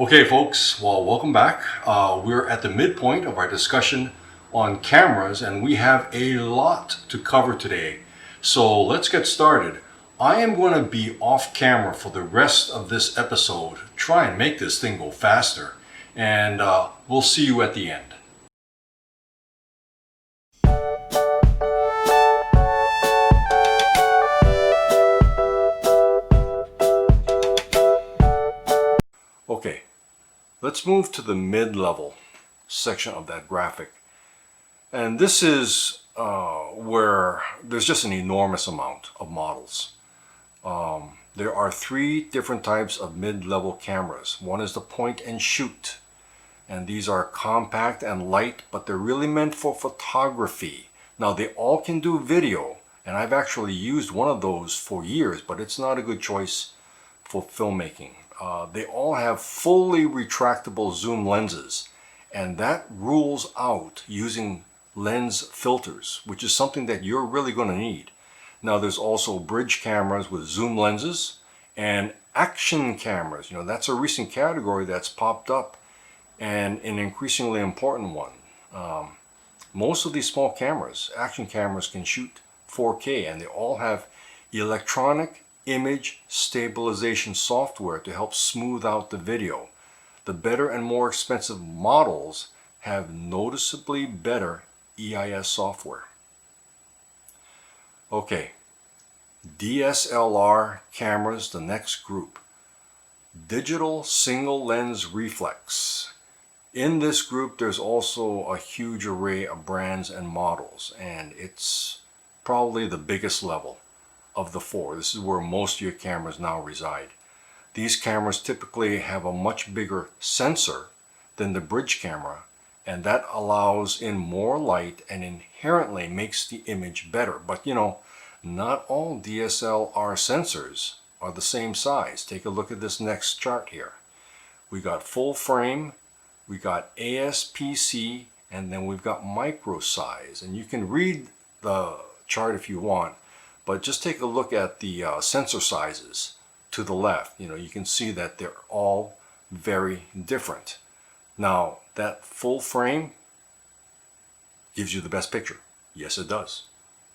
Okay, folks, well, welcome back. We're at the midpoint of our discussion on cameras, and we have a lot to cover today. So let's get started. I am going to be off camera for the rest of this episode, try and make this thing go faster, and we'll see you at the end. Okay, let's move to the mid-level section of that graphic. And this is where there's just an enormous amount of models. There are three different types of mid-level cameras. One is the point and shoot. And these are compact and light, but they're really meant for photography. Now they all can do video, and I've actually used one of those for years, but it's not a good choice for filmmaking. They all have fully retractable zoom lenses, and that rules out using lens filters, which is something that you're really going to need. Now there's also bridge cameras with zoom lenses and action cameras. You know, that's a recent category that's popped up and an increasingly important one. Most of these small cameras, action cameras, can shoot 4K, and they all have electronic image stabilization software to help smooth out the video. The better and more expensive models have noticeably better EIS software. Okay, DSLR cameras, the next group. Digital single lens reflex. In this group, there's also a huge array of brands and models, and it's probably the biggest level of the four. This is where most of your cameras now reside. These cameras typically have a much bigger sensor than the bridge camera, and that allows in more light and inherently makes the image better. But you know, not all DSLR sensors are the same size. Take a look at this next chart here. We got full frame, we got APSC, and then we've got micro size. And you can read the chart if you want, but just take a look at the sensor sizes to the left. You know, you can see that they're all very different. Now, that full frame gives you the best picture. Yes, it does.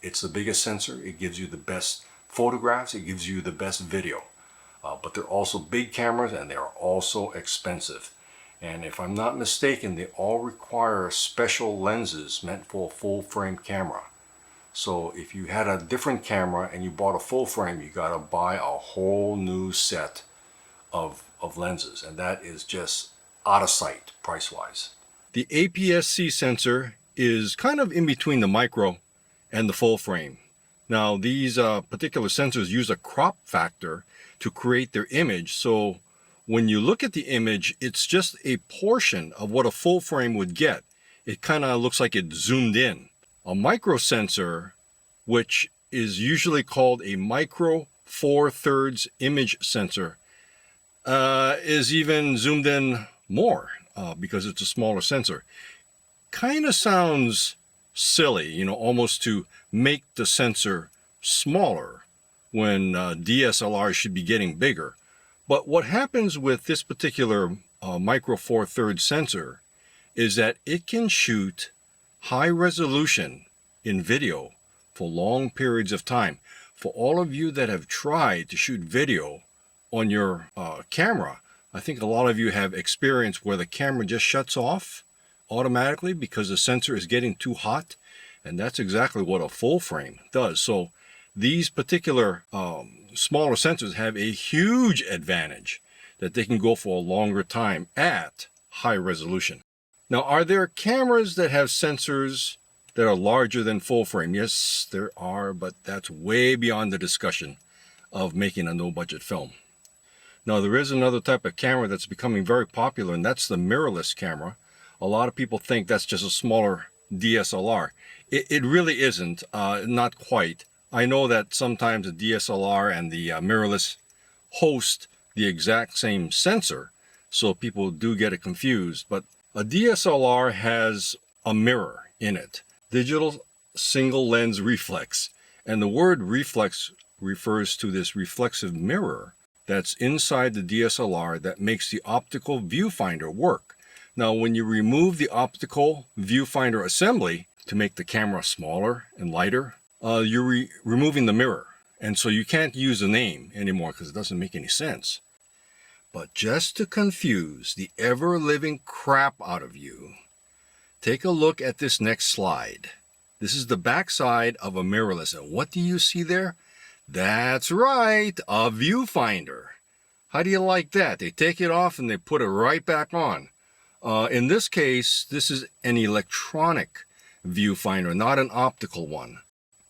It's the biggest sensor. It gives you the best photographs. It gives you the best video. But they're also big cameras, and they are also expensive. And if I'm not mistaken, they all require special lenses meant for a full frame camera. So if you had a different camera and you bought a full frame, you got to buy a whole new set of lenses, and that is just out of sight price-wise. The APS-C sensor is kind of in between the micro and the full frame. Now these particular sensors use a crop factor to create their image, so when you look at the image, it's just a portion of what a full frame would get. It kind of looks like it zoomed in. A micro sensor, which is usually called a micro 4/3 image sensor, is even zoomed in more because it's a smaller sensor. Kind of sounds silly, you know, almost to make the sensor smaller when DSLR should be getting bigger. But what happens with this particular micro 4/3 sensor is that it can shoot high resolution in video for long periods of time. For all of you that have tried to shoot video on your camera, I think a lot of you have experienced where the camera just shuts off automatically because the sensor is getting too hot, and that's exactly what a full frame does. So these particular smaller sensors have a huge advantage that they can go for a longer time at high resolution. Now, are there cameras that have sensors that are larger than full frame? Yes, there are, but that's way beyond the discussion of making a no-budget film. Now, there is another type of camera that's becoming very popular, and that's the mirrorless camera. A lot of people think that's just a smaller DSLR. It really isn't, not quite. I know that sometimes the DSLR and the mirrorless host the exact same sensor, so people do get it confused, but a DSLR has a mirror in it, digital single lens reflex, and the word reflex refers to this reflexive mirror that's inside the DSLR that makes the optical viewfinder work. Now, when you remove the optical viewfinder assembly to make the camera smaller and lighter, you're removing the mirror. And so you can't use the name anymore because it doesn't make any sense. But just to confuse the ever-living crap out of you, take a look at this next slide. This is the backside of a mirrorless. And what do you see there? That's right, a viewfinder. How do you like that? They take it off and they put it right back on. In this case, this is an electronic viewfinder, not an optical one.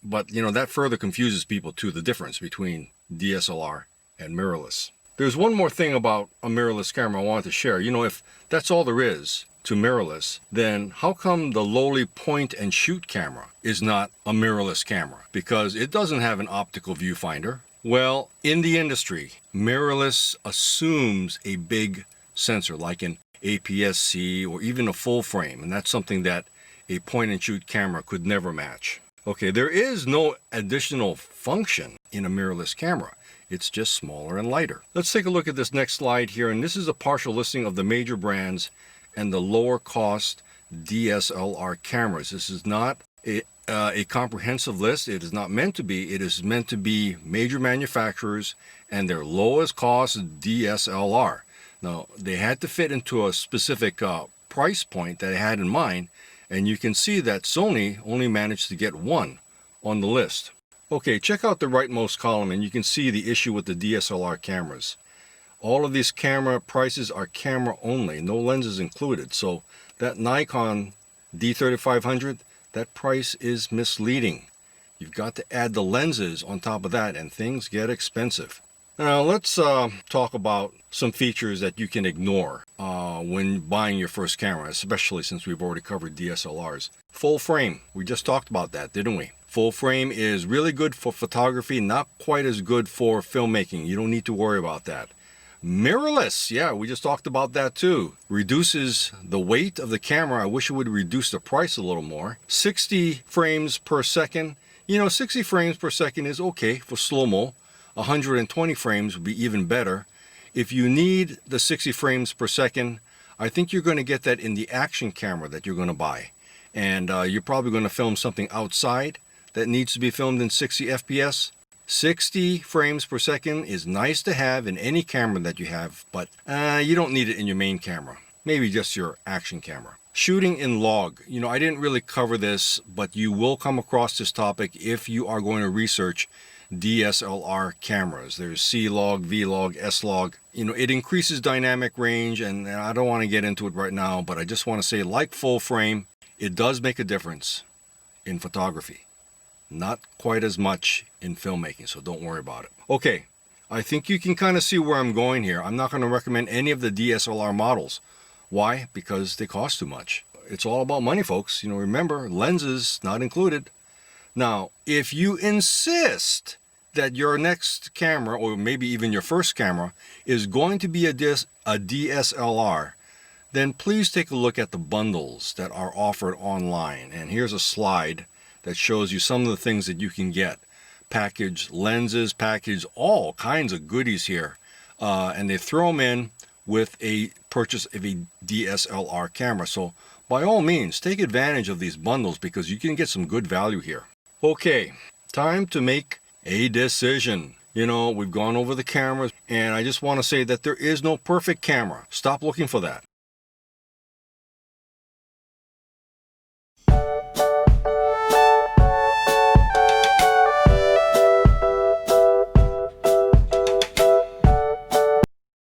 But, you know, that further confuses people too, the difference between DSLR and mirrorless. There's one more thing about a mirrorless camera I wanted to share. You know, if that's all there is to mirrorless, then how come the lowly point and shoot camera is not a mirrorless camera? Because it doesn't have an optical viewfinder. Well, in the industry, mirrorless assumes a big sensor like an APS-C or even a full frame, and that's something that a point and shoot camera could never match. Okay, there is no additional function in a mirrorless camera. It's just smaller and lighter. Let's take a look at this next slide here, and this is a partial listing of the major brands and the lower cost DSLR cameras. This is not a comprehensive list. It is not meant to be. It is meant to be major manufacturers and their lowest cost DSLR. Now, they had to fit into a specific price point that I had in mind, and you can see that Sony only managed to get one on the list. Okay, check out the rightmost column and you can see the issue with the DSLR cameras. All of these camera prices are camera only, no lenses included. So that Nikon D3500, that price is misleading. You've got to add the lenses on top of that and things get expensive. Now let's talk about some features that you can ignore when buying your first camera, especially since we've already covered DSLRs. Full frame, we just talked about that, didn't we? Full frame is really good for photography, not quite as good for filmmaking. You don't need to worry about that. Mirrorless, yeah, we just talked about that too. Reduces the weight of the camera. I wish it would reduce the price a little more. 60 frames per second. You know, 60 frames per second is okay for slow-mo. 120 frames would be even better. If you need the 60 frames per second, I think you're going to get that in the action camera that you're going to buy. And you're probably going to film something outside that needs to be filmed in 60 FPS. 60 frames per second is nice to have in any camera that you have, but you don't need it in your main camera. Maybe just your action camera. Shooting in log. You know, I didn't really cover this, but you will come across this topic if you are going to research DSLR cameras. There's C-Log, V-Log, S-Log. You know, it increases dynamic range, and I don't want to get into it right now, but I just want to say, like full frame, it does make a difference in photography. Not quite as much in filmmaking, so don't worry about it. Okay, I think you can kind of see where I'm going here. I'm not going to recommend any of the DSLR models. Why? Because they cost too much. It's all about money, folks. You know, remember, lenses not included. Now, if you insist that your next camera, or maybe even your first camera, is going to be a DSLR, then please take a look at the bundles that are offered online. And here's a slide that shows you some of the things that you can get. Package lenses, package all kinds of goodies here. And they throw them in with a purchase of a DSLR camera. So by all means, take advantage of these bundles because you can get some good value here. Okay, time to make a decision. You know, we've gone over the cameras, and I just want to say that there is no perfect camera. Stop looking for that.